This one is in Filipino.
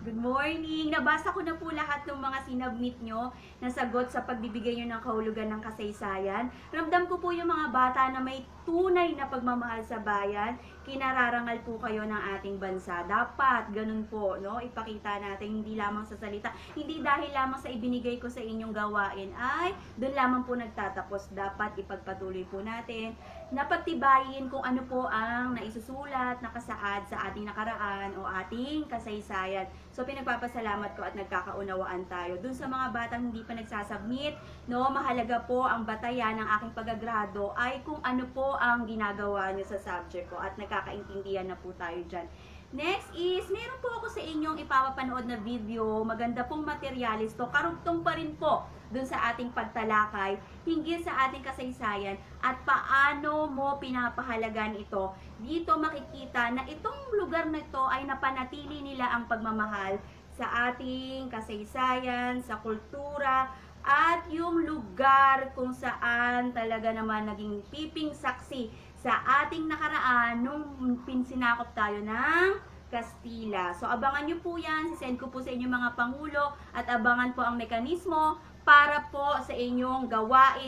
Good morning! Nabasa ko na po lahat ng mga sinubmit nyo na sagot sa pagbibigay nyo ng kahulugan ng kasaysayan. Ramdam ko po yung mga bata na may tunay na pagmamahal sa bayan. Kinararangal po kayo ng ating bansa. Dapat ganun po, no? Ipakita natin hindi lamang sa salita, hindi dahil lamang sa ibinigay ko sa inyong gawain ay doon lamang po nagtatapos. Dapat ipagpatuloy po natin, napagtibayin kung ano po ang naisusulat, nakasaad sa ating nakaraan o ating kasaysayan. So, pinagpapasalamat ko at nagkakaunawaan tayo. Dun sa mga batang hindi pa nagsasubmit, no, mahalaga po ang batayan ng aking pag-agrado ay kung ano po ang ginagawa nyo sa subject ko at nagkakaintindihan na po tayo dyan. Next is, meron po ako sa inyong ipapapanood na video, maganda pong materialis to, karugtong pa rin po dun sa ating pagtalakay, hinggil sa ating kasaysayan at paano mo pinapahalagan ito. Dito makikita na itong lugar na ito ay napanatili nila ang pagmamahal sa ating kasaysayan, sa kultura, at yung lugar kung saan talaga naman naging piping saksi sa ating nakaraan nung pinsinakop tayo ng Kastila. So, abangan nyo po yan. Sisend ko po sa inyong mga pangulo at abangan po ang mekanismo para po sa inyong gawain.